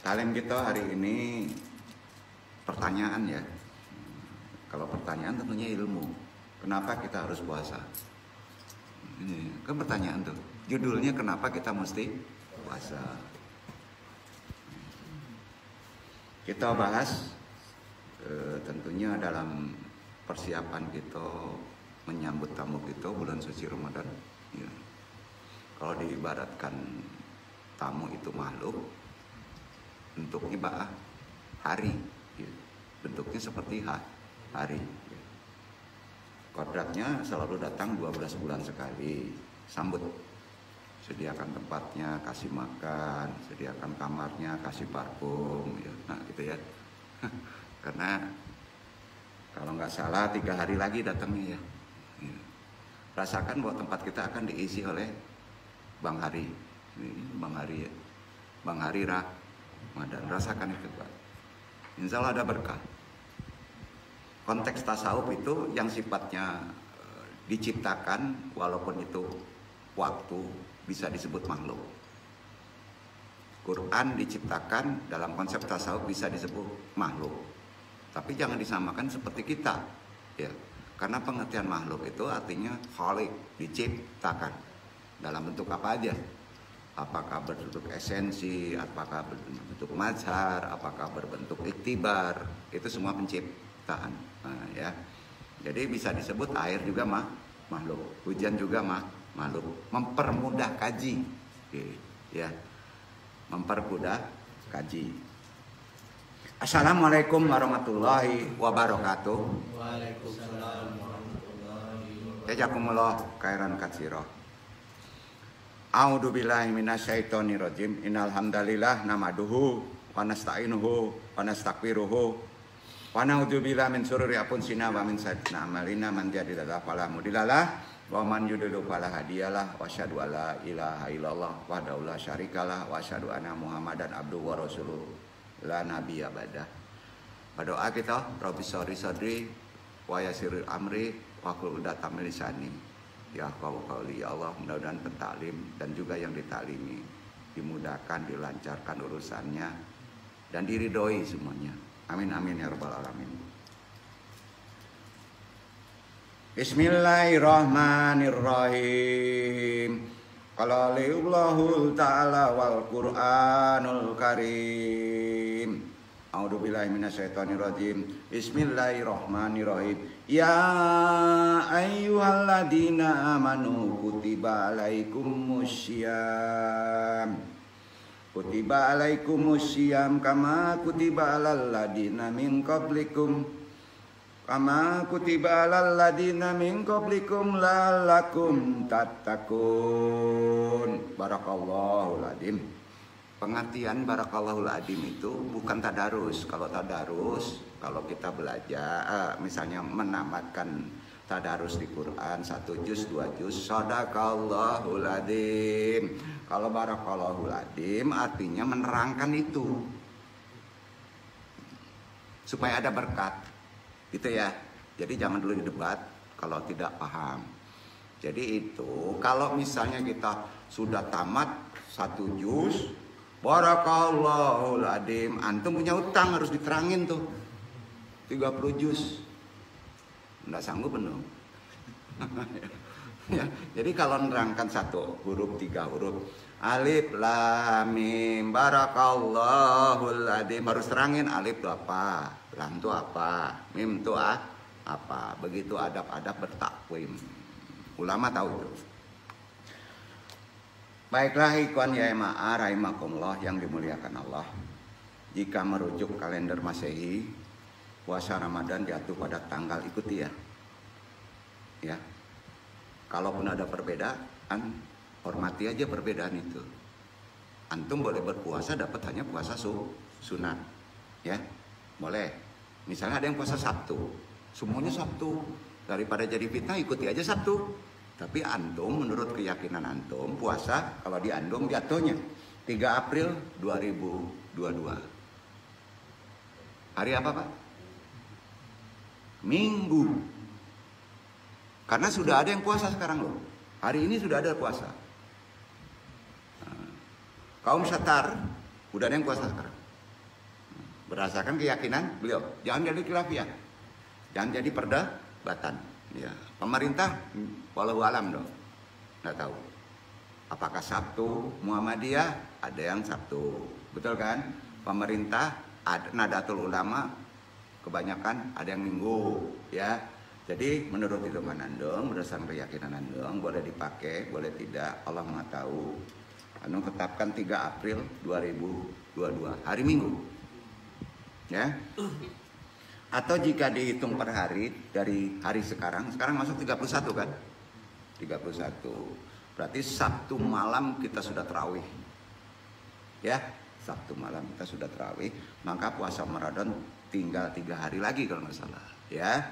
Talim kita hari ini pertanyaan ya. Kalau pertanyaan tentunya ilmu. Kenapa kita harus puasa? Ini kan pertanyaan tuh. Judulnya kenapa kita mesti puasa? Kita bahas tentunya dalam persiapan kita menyambut tamu kita bulan suci Ramadan. Ya. Kalau diibaratkan tamu itu makhluk, bentuknya bah hari, ya. Bentuknya seperti hari. Ya. Kodratnya selalu datang 12 bulan sekali, sambut. Sediakan tempatnya, kasih makan, sediakan kamarnya, kasih parfum, ya. Nah gitu ya. Karena kalau nggak salah 3 hari lagi datangnya ya. Ya. Rasakan bahwa tempat kita akan diisi oleh Bang Hari. Ini Bang Hari ya. Bang Hari Ramadan. Rasakan itu Pak. Insya Allah ada berkah. Konteks tasawuf itu yang sifatnya diciptakan walaupun itu waktu bisa disebut makhluk. Quran diciptakan dalam konsep tasawuf bisa disebut makhluk. Tapi jangan disamakan seperti kita, ya. Karena pengertian makhluk itu artinya khaliq, diciptakan dalam bentuk apa aja. Apakah berbentuk esensi, apakah berbentuk mazhar, apakah berbentuk iktibar, itu semua penciptaan. Nah, ya. Jadi bisa disebut air juga makhluk, hujan juga makhluk. Mempermudah kaji, ya. Mempermudah kaji. Assalamualaikum warahmatullahi wabarakatuh. Waalaikumsalam warahmatullahi wabarakatuh. Jazakumullah khairan katsira. A'udzubillahi minasyaitonir rajim. Innal hamdalillah nahmaduhu wa nasta'inuhu wa nastaghfiruhu wa na'udzubillahi min syururi anfusina wa min sayyiati a'malina man yahdihillahu fala mudhillalah wa man yudhlil fala hadiyalah wa asyhadu alla ilaha illallah wahdahu la syarikalah wa asyhadu anna muhammadan abduhu wa rasuluh la nabiyya ba'dah. Berdoa kita, Rabbi sholli sadri wa yassir amri wa hlul 'uqdatam min lisani. Ya qauli ya Allah, mudah-mudahan pentaklim dan juga yang ditaklimi dimudahkan, dilancarkan urusannya dan diridhoi semuanya. Amin amin ya rabbal alamin. Bismillahirrahmanirrahim. Qala Allahu ta'ala wal Qur'anul Karim. A'udzubillahi minasyaitonir rajim. Bismillahirrahmanirrahim. Ya ayyuhalladzina amanu kutiba alaikumussyiyam. Kutiba alaikumussyiyam kama kutiba alal ladzina min qablikum. Kama kutiba alal ladzina min qablikum la'allakum tattaqun. Barakallahu adzim. Pengertian barakallahul adzim itu bukan tadarus. Kalau tadarus, kalau kita belajar misalnya menamatkan tadarus di Quran 1 juz 2 juz, sadaqallahul adzim. Kalau barakallahul adzim artinya menerangkan itu supaya ada berkat. Gitu ya. Jadi jangan dulu didebat kalau tidak paham. Jadi itu kalau misalnya kita sudah tamat 1 juz, barakallahul adzim, antum punya utang harus diterangin tuh 30 juz. Nggak sanggup belum? Ya, jadi kalau menerangkan 1 huruf 3 huruf, alif lam mim barakallahul adzim, harus terangin alif itu apa, lam itu apa, mim itu apa. Begitu adab-adab bertakwim. Ulama tahu itu. Baiklah ikhwan ya jamaah rahimakumullah yang dimuliakan Allah. Jika merujuk kalender Masehi, puasa Ramadan jatuh pada tanggal ikuti ya. Ya. Kalaupun ada perbedaan, hormati aja perbedaan itu. Antum boleh berpuasa dapat hanya puasa sunat. Ya. Boleh. Misalnya ada yang puasa Sabtu, semuanya Sabtu. Daripada jadi fitnah ikuti aja Sabtu. Tapi antum menurut keyakinan antum puasa kalau di antum jatuhnya 3 April 2022. Hari apa Pak? Minggu. Karena sudah ada yang puasa sekarang loh. Hari ini sudah ada puasa. Kaum Syatar udah ada yang puasa sekarang. berdasarkan keyakinan beliau. Jangan jadi khilafiyah, jangan jadi perdebatan. Ya, pemerintah walau alam dong, nggak tahu. Apakah Sabtu Muhammadiyah? Ada yang Sabtu, betul kan? Pemerintah ada Nahdlatul Ulama, kebanyakan ada yang Minggu, ya. Jadi menurut itu Andong, berdasarkan keyakinan Andong, boleh dipakai, boleh tidak, Allah Maha tahu. Andong tetapkan 3 April 2022, hari Minggu. Ya. Atau jika dihitung per hari dari hari sekarang masuk 31 kan? 31. Berarti Sabtu malam kita sudah tarawih. Ya, Sabtu malam kita sudah tarawih, maka puasa Ramadan tinggal 3 hari lagi kalau nggak salah. Ya.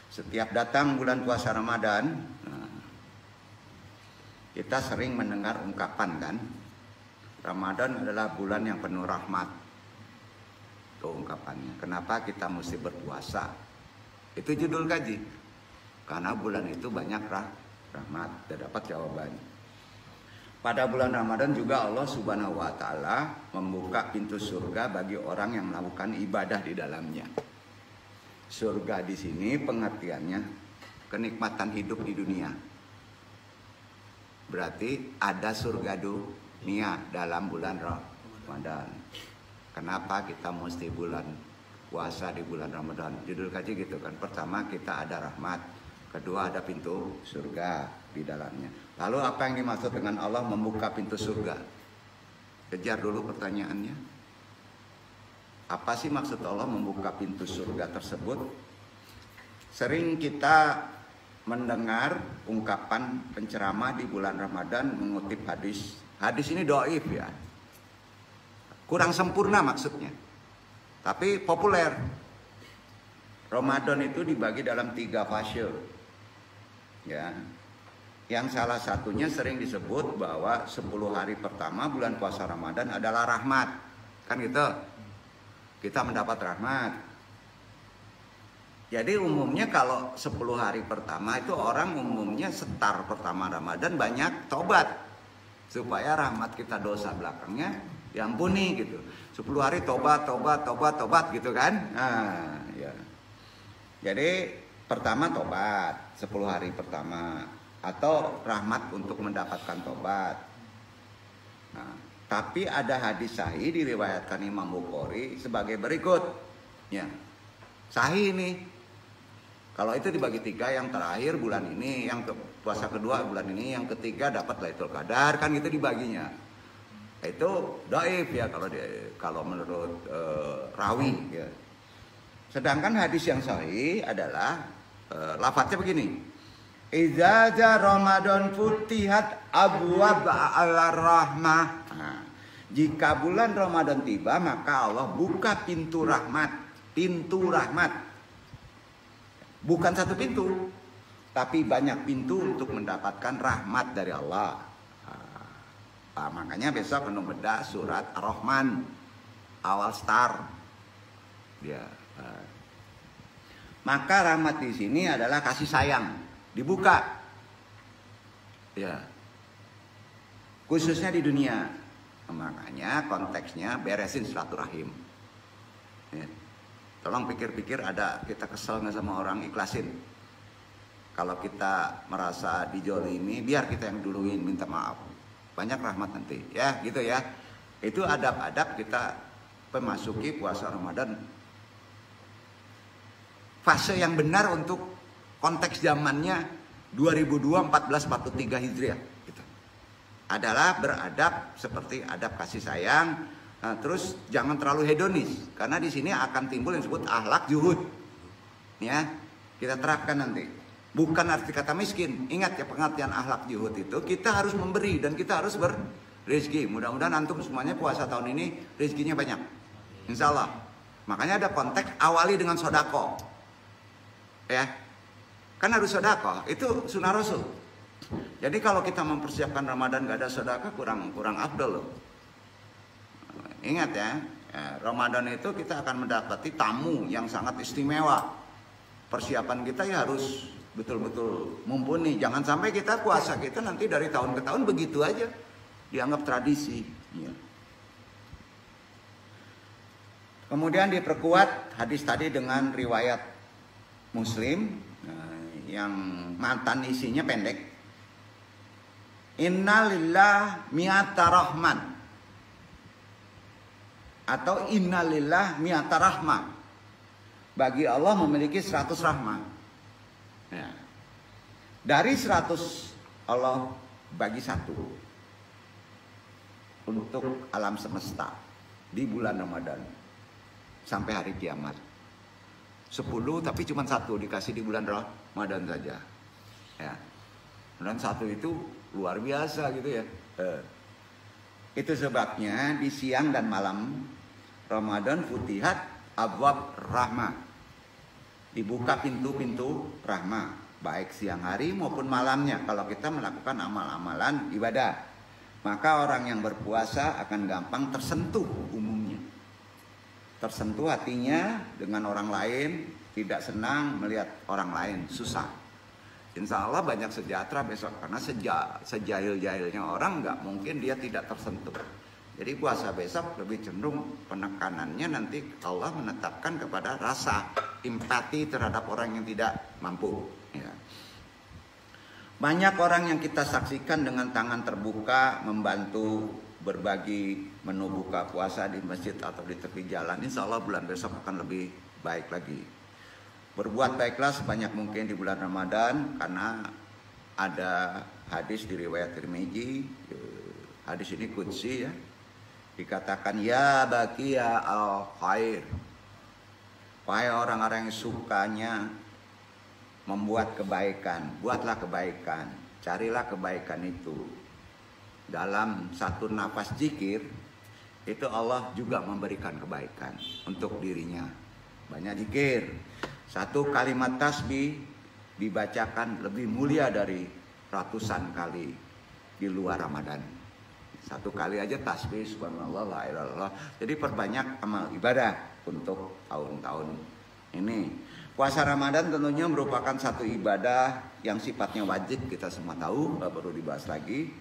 Setiap datang bulan puasa Ramadan, kita sering mendengar ungkapan kan, Ramadan adalah bulan yang penuh rahmat. Ungkapannya. Kenapa kita mesti berpuasa? Itu judul kaji. Karena bulan itu banyak rahmat. Dan dapat jawabannya. Pada bulan Ramadan juga Allah Subhanahu wa taala membuka pintu surga bagi orang yang melakukan ibadah di dalamnya. Surga di sini pengertiannya kenikmatan hidup di dunia. Berarti ada surga dunia dalam bulan Ramadan. Kenapa kita mesti bulan puasa di bulan Ramadan? Judul kaji gitu kan. Pertama kita ada rahmat. Kedua ada pintu surga di dalamnya. Lalu apa yang dimaksud dengan Allah membuka pintu surga? Kejar dulu pertanyaannya. Apa sih maksud Allah membuka pintu surga tersebut? Sering kita mendengar ungkapan penceramah di bulan Ramadan mengutip hadis. Hadis ini dhaif ya. Kurang sempurna maksudnya, tapi populer. Ramadan itu dibagi dalam 3 fase, ya. Yang salah satunya sering disebut bahwa 10 hari pertama bulan puasa Ramadan adalah rahmat, kan gitu. Kita mendapat rahmat. Jadi umumnya kalau 10 hari pertama itu orang umumnya setar pertama Ramadan banyak tobat, supaya rahmat kita dosa belakangnya diampuni gitu. 10 hari tobat gitu kan. Nah, ya. Jadi pertama tobat 10 hari pertama atau rahmat untuk mendapatkan tobat. Nah, tapi ada hadis sahih diriwayatkan Imam Bukhari sebagai berikut. Ya. Sahih ini. Kalau itu dibagi 3, yang terakhir bulan ini, yang puasa kedua bulan ini, yang ketiga dapat Lailatul Qadar, kan gitu dibaginya. Itu dhaif ya kalau menurut rawi ya. Sedangkan hadis yang sahih adalah lafadznya begini. Idza Ramadan futihat abwab ar-rahmah. Nah, jika bulan Ramadan tiba maka Allah buka pintu rahmat. Pintu rahmat. Bukan satu pintu, tapi banyak pintu untuk mendapatkan rahmat dari Allah. Nah, makanya besok penuh bedah surat Ar-Rahman awal start. Ya. Maka rahmat di sini adalah kasih sayang, dibuka. Ya. Khususnya di dunia. Makanya konteksnya beresin silaturahim. Ya. Tolong pikir-pikir, ada kita kesel nggak sama orang, ikhlasin. Kalau kita merasa dijolimi, biar kita yang duluin minta maaf. Banyak rahmat nanti, ya gitu ya. Itu adab-adab kita memasuki puasa Ramadan. Fase yang benar untuk konteks zamannya 2002 1443 Hijriah gitu. Adalah beradab seperti adab kasih sayang. Nah, terus jangan terlalu hedonis, karena di sini akan timbul yang disebut akhlak zuhud. Ya, kita terapkan nanti. Bukan arti kata miskin. Ingat ya, pengertian akhlak zuhud itu kita harus memberi dan kita harus berrezeki. Mudah-mudahan antum semuanya puasa tahun ini rezekinya banyak, insya Allah. Makanya ada konteks awali dengan sodako. Ya, kan harus sodako. Itu sunnah Rasul. Jadi kalau kita mempersiapkan Ramadan gak ada sodako, kurang afdol loh. Ingat ya, Ramadan itu kita akan mendapati tamu yang sangat istimewa. Persiapan kita ya harus betul-betul mumpuni. Jangan sampai kita puasa kita nanti dari tahun ke tahun begitu aja, dianggap tradisi. Ya. Kemudian diperkuat hadis tadi dengan riwayat Muslim yang mantan isinya pendek. Innalillah mi'ata rahman atau innalillah mi'ata rahmah. Bagi Allah memiliki 100 rahmat. Ya. Dari 100 Allah bagi 1 untuk alam semesta di bulan Ramadan sampai hari kiamat. 10 tapi cuma 1 dikasih di bulan Ramadan saja. Ya. Dan 1 itu luar biasa gitu ya. Itu sebabnya di siang dan malam Ramadan futihat abwab rahmah. Dibuka pintu-pintu rahmah, baik siang hari maupun malamnya kalau kita melakukan amal-amalan ibadah. Maka orang yang berpuasa akan gampang tersentuh umumnya. Tersentuh hatinya dengan orang lain, tidak senang melihat orang lain susah. Insya Allah banyak sejahtera besok karena sejahil-jahilnya orang nggak mungkin dia tidak tersentuh. Jadi puasa besok lebih cenderung penekanannya nanti Allah menetapkan kepada rasa empati terhadap orang yang tidak mampu. Ya. Banyak orang yang kita saksikan dengan tangan terbuka membantu berbagi menu buka puasa di masjid atau di tepi jalan. Insya Allah bulan besok akan lebih baik lagi. Berbuat baiklah sebanyak mungkin di bulan Ramadan karena ada hadis di riwayat Tirmidzi. Hadis ini qudsi ya. Dikatakan ya baqiya al khair. Wahai orang-orang yang sukanya membuat kebaikan, buatlah kebaikan, carilah kebaikan itu. Dalam satu nafas zikir itu Allah juga memberikan kebaikan untuk dirinya. Banyak zikir. Satu kalimat tasbih dibacakan lebih mulia dari ratusan kali di luar Ramadan. Satu kali aja tasbih subhanallah la ilaha illallah. Jadi perbanyak amal ibadah untuk tahun-tahun ini. Puasa Ramadan tentunya merupakan satu ibadah yang sifatnya wajib, kita semua tahu, nggak perlu dibahas lagi.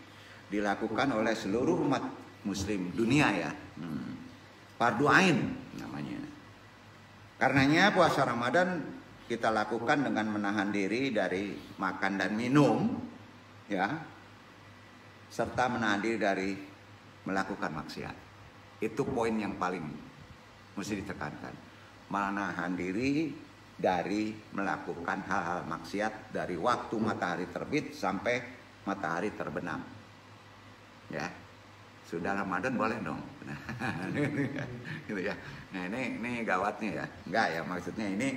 Dilakukan oleh seluruh umat muslim dunia ya. Fardu ain namanya. Karenanya puasa Ramadan kita lakukan dengan menahan diri dari makan dan minum ya. Serta menahan diri dari melakukan maksiat. Itu poin yang paling mesti ditekankan. Menahan diri dari melakukan hal-hal maksiat dari waktu matahari terbit sampai matahari terbenam. Ya, sudah Ramadan boleh dong. Gitu ya. Nah ini gawatnya ya. Enggak ya, maksudnya ini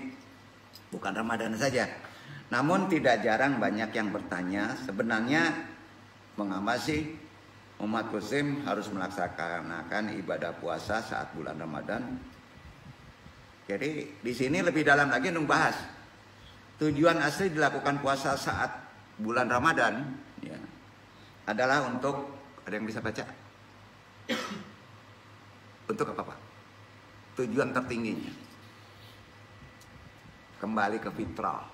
bukan Ramadan saja. Namun tidak jarang banyak yang bertanya sebenarnya mengapa sih umat muslim harus melaksanakan ibadah puasa saat bulan Ramadan? Jadi di sini lebih dalam lagi bahas tujuan asli dilakukan puasa saat bulan Ramadan ya, adalah untuk, ada yang bisa baca? Untuk apa Pak? Tujuan tertingginya kembali ke fitrah,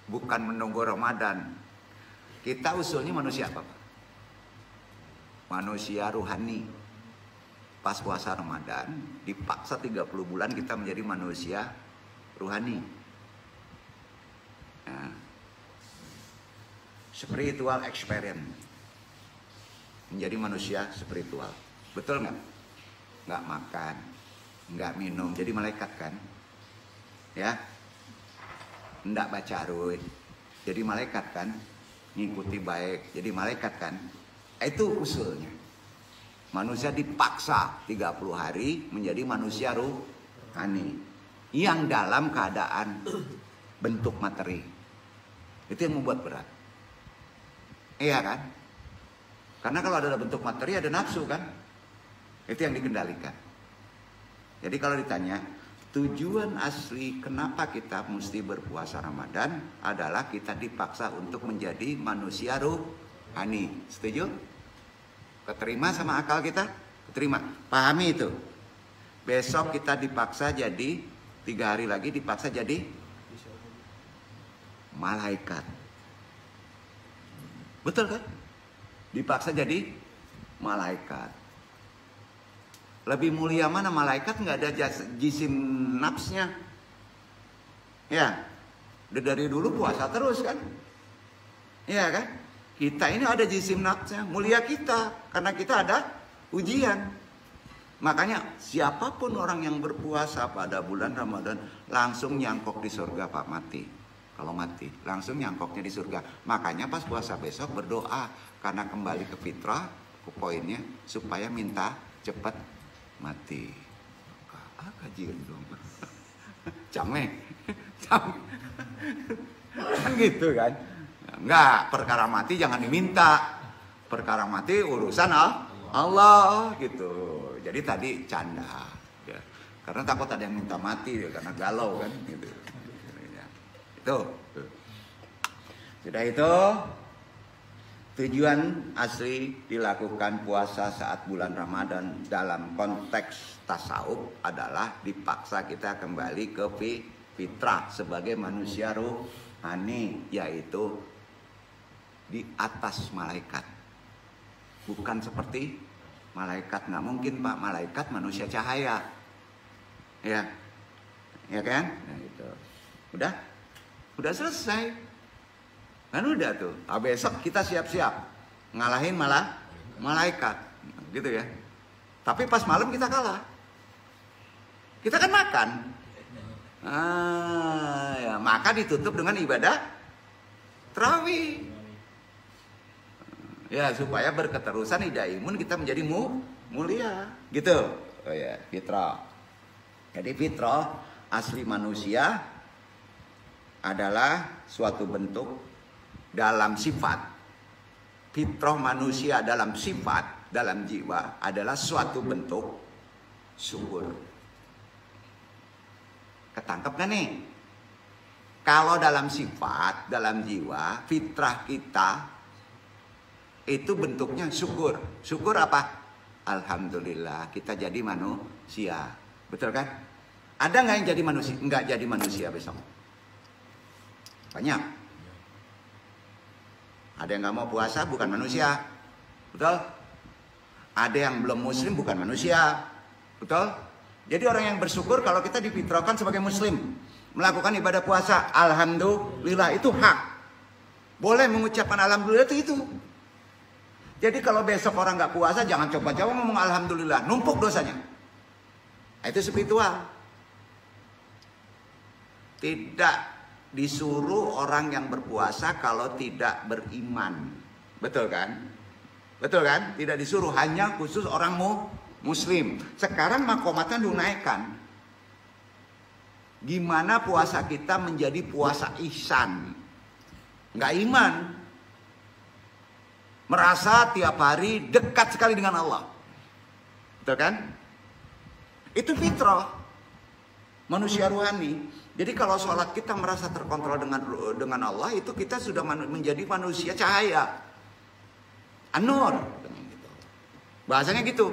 bukan menunggu Ramadan. Kita usulnya manusia apa Pak? Manusia ruhani. Pas puasa Ramadan dipaksa 30 bulan kita menjadi manusia ruhani. Nah, spiritual experience. Menjadi manusia spiritual. Betul nggak? Nggak makan, nggak minum, jadi malaikat kan? Ya, nggak baca arwah, jadi malaikat kan? Ngikuti baik, jadi malaikat kan? Itu usulnya. Manusia dipaksa 30 hari menjadi manusia ruhani yang dalam keadaan bentuk materi. Itu yang membuat berat. Iya kan? Karena kalau ada bentuk materi ada nafsu kan? Itu yang dikendalikan. Jadi kalau ditanya tujuan asli kenapa kita mesti berpuasa Ramadan adalah kita dipaksa untuk menjadi manusia ruhani. Setuju? Keterima sama akal kita? Keterima. Pahami itu. Besok kita dipaksa jadi 3 hari lagi dipaksa jadi malaikat. Betul kan? Dipaksa jadi malaikat. Lebih mulia mana malaikat, nggak ada jisim nafsnya. Ya, dari dulu puasa terus kan. Iya kan? Kita ini ada jisim nafsnya, mulia kita karena kita ada ujian. Makanya siapapun orang yang berpuasa pada bulan Ramadan langsung nyangkok di surga Pak mati. Kalau mati langsung nyangkoknya di surga. Makanya pas puasa besok berdoa karena kembali ke fitrah, ke poinnya supaya minta cepat mati. Kajian dong. Cameh. Kan gitu kan. Enggak, perkara mati jangan diminta. Perkara mati urusan Allah gitu. Jadi tadi canda ya. Karena takut ada yang minta mati ya, karena galau kan gitu. Itu. Sudah itu tujuan asli dilakukan puasa saat bulan Ramadan dalam konteks tasawuf adalah dipaksa kita kembali ke fitrah sebagai manusia rohani, yaitu di atas malaikat. Bukan seperti malaikat, nggak mungkin Pak, malaikat manusia cahaya. Ya. Ya kan? Nah, itu. Udah selesai. Kan udah tuh. Besok kita siap-siap ngalahin malah malaikat. Gitu ya. Tapi pas malam kita kalah. Kita kan makan. Ya, maka ditutup dengan ibadah tarawih. Ya, supaya berketerusan ida imun kita menjadi mulia. Gitu. Oh ya, fitrah. Jadi fitrah asli manusia adalah suatu bentuk dalam sifat. Fitrah manusia dalam sifat, dalam jiwa adalah suatu bentuk syukur. Ketangkep kan nih? Kalau dalam sifat, dalam jiwa, fitrah kita itu bentuknya syukur. Syukur apa? Alhamdulillah kita jadi manusia. Betul kan? Ada nggak yang jadi manusia? Nggak jadi manusia besok? Banyak. Ada yang nggak mau puasa bukan manusia. Betul? Ada yang belum muslim bukan manusia. Betul? Jadi orang yang bersyukur kalau kita difitrahkan sebagai muslim, melakukan ibadah puasa, alhamdulillah itu hak. Boleh mengucapkan alhamdulillah itu. Jadi kalau besok orang nggak puasa, jangan coba-coba ngomong alhamdulillah, numpuk dosanya. Itu spiritual. Tidak disuruh orang yang berpuasa kalau tidak beriman. Betul kan? Betul kan? Tidak disuruh, hanya khusus orang muslim. Sekarang makomatnya dinaikkan. Gimana puasa kita menjadi puasa ihsan? Nggak iman. Merasa tiap hari dekat sekali dengan Allah. Betul kan? Itu fitrah. Manusia rohani. Jadi kalau sholat kita merasa terkontrol dengan Allah, itu kita sudah menjadi manusia cahaya. An-Nur. Bahasanya gitu.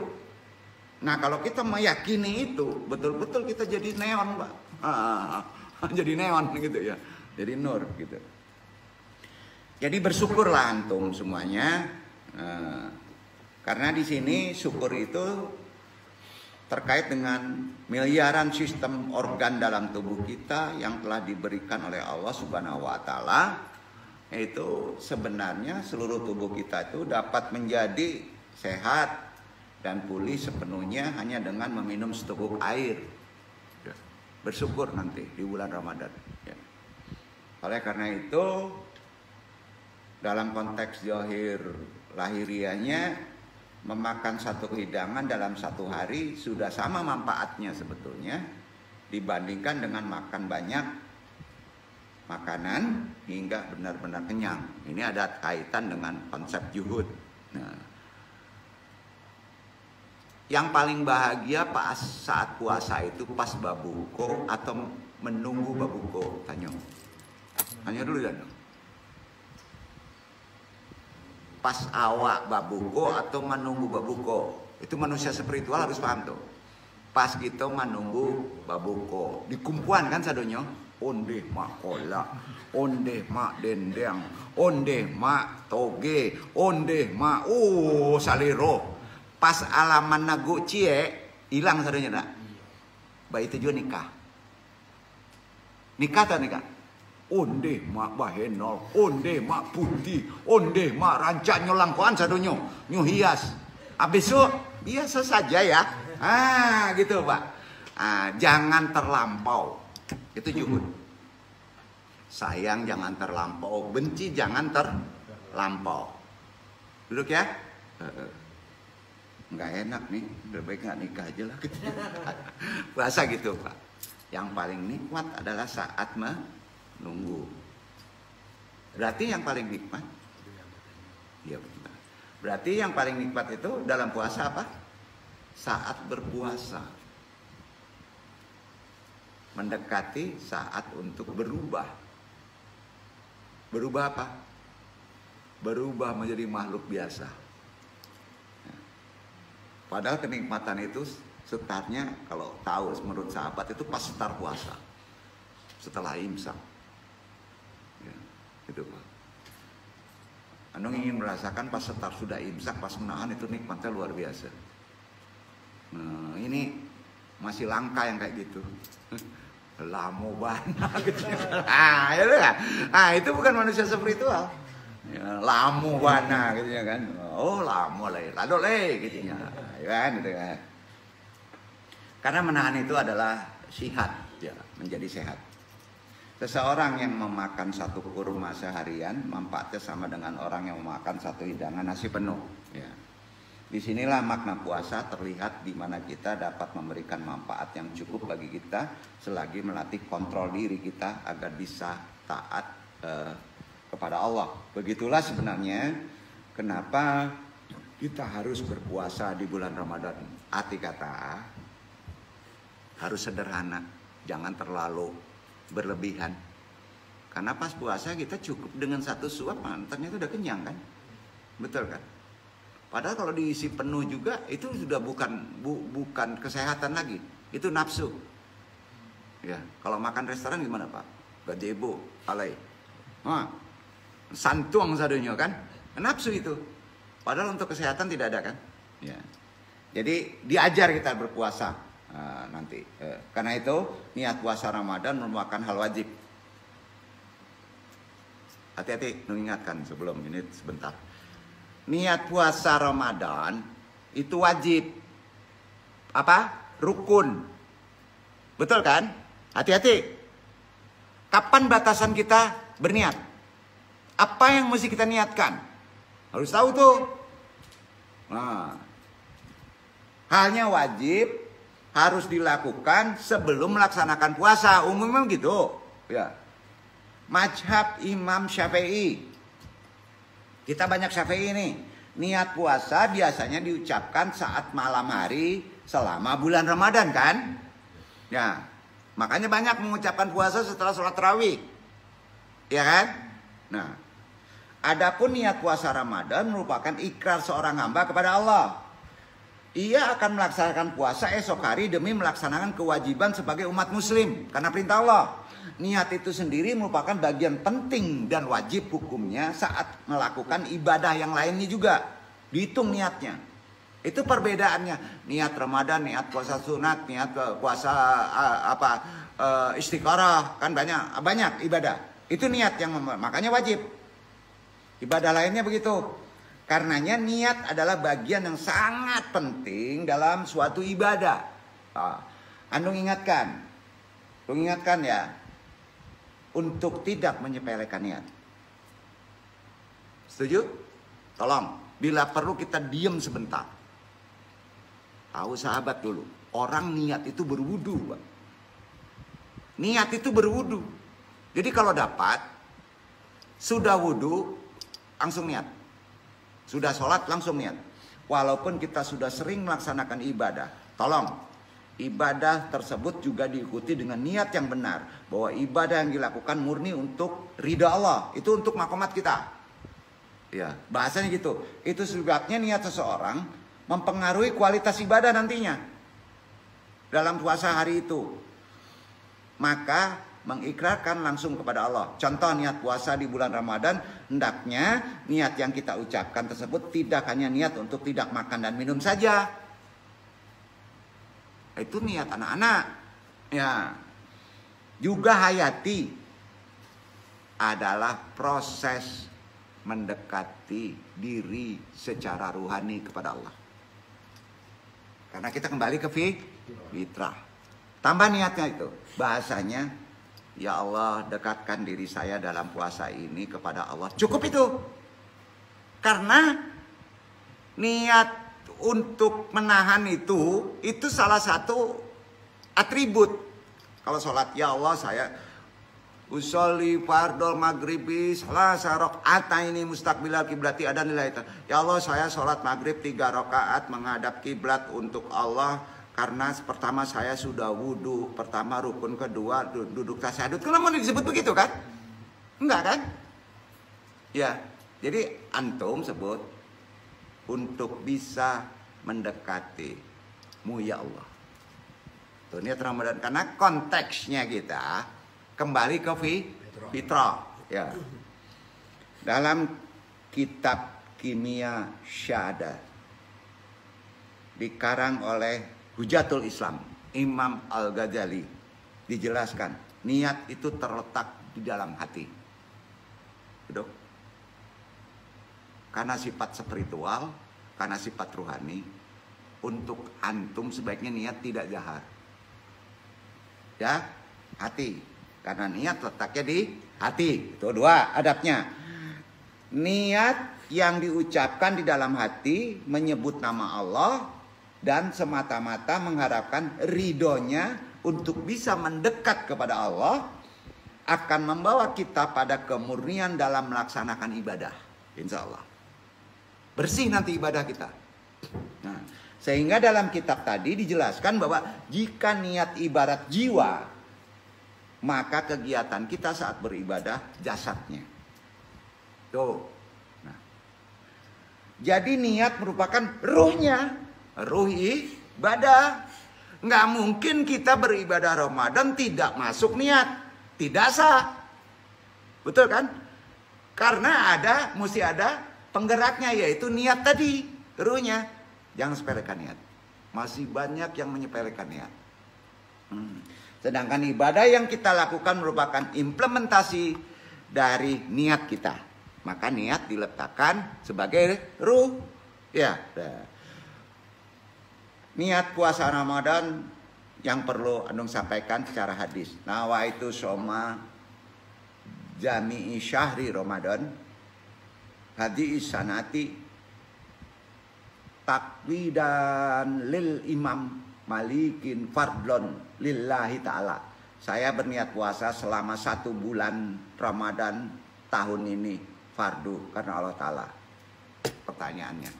Nah kalau kita meyakini itu, betul-betul kita jadi neon, Pak. Jadi neon gitu ya. Jadi nur gitu. Jadi bersyukurlah antum semuanya. Karena di sini syukur itu terkait dengan miliaran sistem organ dalam tubuh kita yang telah diberikan oleh Allah Subhanahu wa taala. Itu sebenarnya seluruh tubuh kita itu dapat menjadi sehat dan pulih sepenuhnya hanya dengan meminum seteguk air. Bersyukur nanti di bulan Ramadan. Oleh karena itu, dalam konteks zahir lahiriahnya, memakan satu hidangan dalam satu hari sudah sama manfaatnya sebetulnya dibandingkan dengan makan banyak makanan hingga benar-benar kenyang. Ini ada kaitan dengan konsep zuhud. Nah, yang paling bahagia pas saat puasa itu pas babuko atau menunggu babuko? Tanya dulu ya. Pas awak babuko atau menunggu babuko? Itu manusia spiritual harus paham tuh. Pas kita menunggu babuko, dikumpuan kan sadonyo, onde mak kolak, onde mak dendeng, onde mak toge, onde mak salero. Pas alaman nagu cie, Hilang sadonya nak. Baik itu juga nikah. Nikah tak nikah? Onde mak bahenol, onde mak putih, onde mak rancak nyolangkoan sadonyo, nyu hias. Habis itu biasa saja ya. Gitu Pak. Jangan terlampau. Itu juhud. Sayang jangan terlampau, benci jangan terlampau. Duduk ya. Nggak enak nih, lebih baik nggak nikah aja lah. Bahasa gitu Pak. Yang paling nikmat adalah saat menunggu. Berarti yang paling nikmat, ya benar. Berarti yang paling nikmat itu dalam puasa apa? Saat berpuasa. Mendekati saat untuk berubah. Berubah apa? Berubah menjadi makhluk biasa. Padahal kenikmatan itu startnya kalau tahu menurut sahabat itu pas start puasa, setelah imsak. Ya, itu Pak. Anda ingin merasakan pas start sudah imsak, pas menahan itu nikmatnya luar biasa. Nah, ini masih langka yang kayak gitu. Lamo banget gitu. Itu bukan manusia spiritual. Ya, lamo bana gitu ya kan. Oh, lamo lah. Lado le gitu ya. Kan gitu kan. Karena menahan itu adalah sihat, ya, menjadi sehat. Seseorang yang memakan satu kurma seharian manfaatnya sama dengan orang yang memakan satu hidangan nasi penuh, ya. Disinilah makna puasa terlihat, di mana kita dapat memberikan manfaat yang cukup bagi kita selagi melatih kontrol diri kita agar bisa taat kepada Allah. Begitulah sebenarnya kenapa kita harus berpuasa di bulan Ramadan. Arti kata harus sederhana, jangan terlalu berlebihan. Karena pas puasa kita cukup dengan satu suap, ternyata udah kenyang kan? Betul kan? Padahal kalau diisi penuh juga itu sudah bukan kesehatan lagi, itu nafsu. Ya, kalau makan restoran gimana Pak? Gazebo, alay, santuang sadunya kan? Nafsu itu. Padahal untuk kesehatan tidak ada kan? Ya. Jadi diajar kita berpuasa nanti. Karena itu niat puasa Ramadan merupakan hal wajib. Hati-hati, mengingatkan sebelum ini sebentar. Niat puasa Ramadan itu wajib. Apa? Rukun. Betul kan? Hati-hati. Kapan batasan kita berniat? Apa yang mesti kita niatkan? Harus tahu tuh. Nah, halnya wajib harus dilakukan sebelum melaksanakan puasa. Umumnya gitu. Ya. Mazhab Imam Syafi'i. Kita banyak Syafi'i ini. Niat puasa biasanya diucapkan saat malam hari selama bulan Ramadan kan? Ya. Makanya banyak mengucapkan puasa setelah sholat tarawih. Ya kan? Nah, adapun niat puasa Ramadan merupakan ikrar seorang hamba kepada Allah. Ia akan melaksanakan puasa esok hari demi melaksanakan kewajiban sebagai umat muslim karena perintah Allah. Niat itu sendiri merupakan bagian penting dan wajib hukumnya saat melakukan ibadah yang lainnya juga. Dihitung niatnya. Itu perbedaannya. Niat Ramadan, niat puasa sunat, niat puasa istikharah, kan banyak ibadah. Itu niat yang makanya wajib. Ibadah lainnya begitu. Karenanya niat adalah bagian yang sangat penting dalam suatu ibadah. Andung ingatkan ya, untuk tidak menyepelekan niat. Setuju? Tolong, bila perlu kita diam sebentar. Tahu sahabat dulu, orang niat itu berwudu, Pak. Niat itu berwudu. Jadi kalau dapat, sudah wudu, langsung niat. Sudah sholat, langsung niat. Walaupun kita sudah sering melaksanakan ibadah, tolong, ibadah tersebut juga diikuti dengan niat yang benar. Bahwa ibadah yang dilakukan murni untuk ridha Allah. Itu untuk makomat kita. Ya, bahasanya gitu. Itu sebabnya niat seseorang mempengaruhi kualitas ibadah nantinya. Dalam puasa hari itu. Maka mengikrarkan langsung kepada Allah. Contoh niat puasa di bulan Ramadan. Hendaknya niat yang kita ucapkan tersebut tidak hanya niat untuk tidak makan dan minum saja. Itu niat anak-anak. Ya. Juga hayati adalah proses mendekati diri secara ruhani kepada Allah. Karena kita kembali ke fitrah. Tambah niatnya itu. Bahasanya, ya Allah, dekatkan diri saya dalam puasa ini kepada Allah. Cukup itu. Karena niat untuk menahan itu salah satu atribut. Kalau sholat, ya Allah, saya usolli fardol maghribi salasa rakaataini mustaqbilal kiblati ada nilai itu. Ya Allah, saya sholat maghrib 3 rakaat menghadap kiblat untuk Allah. Karena pertama saya sudah wudhu, pertama rukun kedua duduk tasyahud. Kenapa disebut begitu kan? Enggak kan? Ya, jadi antum sebut untuk bisa mendekati-Mu ya Allah. Tuh, niat Ramadan karena konteksnya kita kembali ke fitrah. Ya. Dalam kitab Kimia Syahada dikarang oleh Hujatul Islam Imam Al-Ghazali dijelaskan niat itu terletak di dalam hati. Duduk. Karena sifat spiritual, karena sifat ruhani, untuk antum sebaiknya niat tidak jahar. Ya, hati. Karena niat letaknya di hati. Itu 2 adabnya. Niat yang diucapkan di dalam hati menyebut nama Allah dan semata-mata mengharapkan ridhonya untuk bisa mendekat kepada Allah akan membawa kita pada kemurnian dalam melaksanakan ibadah. Insya Allah. Bersih nanti ibadah kita. Nah, sehingga dalam kitab tadi dijelaskan bahwa jika niat ibarat jiwa, maka kegiatan kita saat beribadah jasadnya. Tuh. Nah. Jadi niat merupakan ruhnya. Ruh ibadah. Nggak mungkin kita beribadah Ramadan tidak masuk niat. Tidak sah. Betul kan? Karena mesti ada penggeraknya, yaitu niat tadi. Ruhnya. Jangan sepelekan niat. Masih banyak yang menyepelekan niat. Sedangkan ibadah yang kita lakukan merupakan implementasi dari niat kita. Maka niat diletakkan sebagai ruh. Ya. Niat puasa Ramadan yang perlu Anung sampaikan secara hadis. Nawaitu shoma jami'i syahri Ramadan hadis sanati takwidan lil imam malikin fardlon lillahi ta'ala. Saya berniat puasa selama 1 bulan Ramadan tahun ini fardu karena Allah Ta'ala. Pertanyaannya,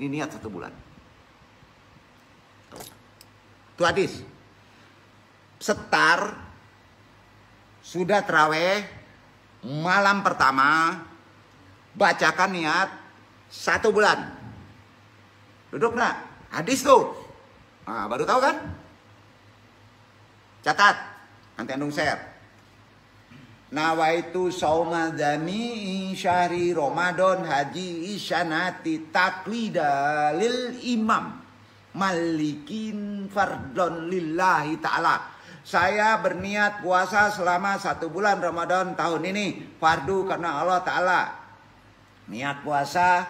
ini niat 1 bulan. Itu hadis. Setar sudah terawih malam pertama, bacakan niat 1 bulan. Duduk nak, hadis tuh. Nah, baru tahu kan? Catat, nanti Anung share. Nawaitu sauma dzami syahri Ramadan haji isyanati taklida lil imam malikin fardon lillahi ta'ala. Saya berniat puasa selama 1 bulan Ramadan tahun ini fardu karena Allah Ta'ala. Niat puasa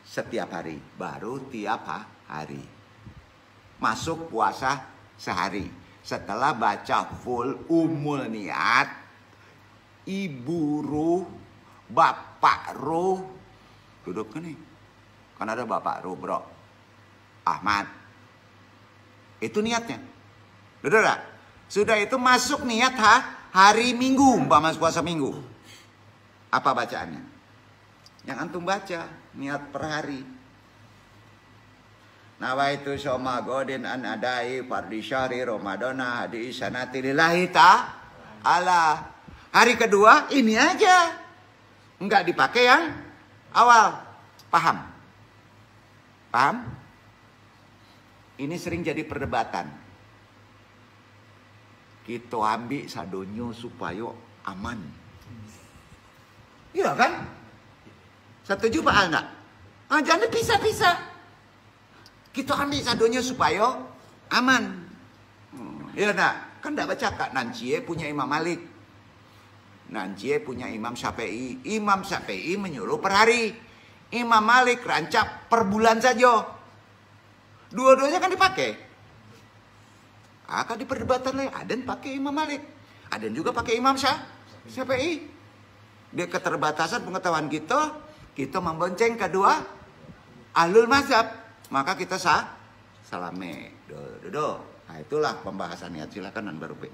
setiap hari, baru tiap hari. Masuk puasa sehari. Setelah baca full umul niat, ibu ruh, bapak ruh, duduk nih. Kan ada bapak ruh bro, Ahmad. Itu niatnya. Duduk gak? Sudah itu masuk niat hari Minggu, masuk puasa Minggu. Apa bacaannya? Yang antum baca, niat per hari. Nawaitu shoma godin an adai fardi syahri Ramadana hadi sanati lillahi ta'ala. Hari kedua ini aja. Enggak dipakai yang awal. Paham? Paham? Ini sering jadi perdebatan. Kita ambil sadonyo supaya aman. Iya kan? Setuju Pak enggak? Jangan pisah-pisah. Kita ambil sadonya supaya aman. Ya nak, kan tidak baca kak. Nancie punya Imam Malik, Nancie punya Imam Syafi'i. Imam Syafi'i menyuruh per hari, Imam Malik rancap per bulan saja. Dua-duanya kan dipakai. Akan diperdebatan lagi. Aden pakai Imam Malik, Aden juga pakai Imam Syafi'i. Dia keterbatasan pengetahuan kita membonceng kedua ahlul mazhab, maka kita salame. Nah itulah pembahasannya. Silakan Nan Barupe.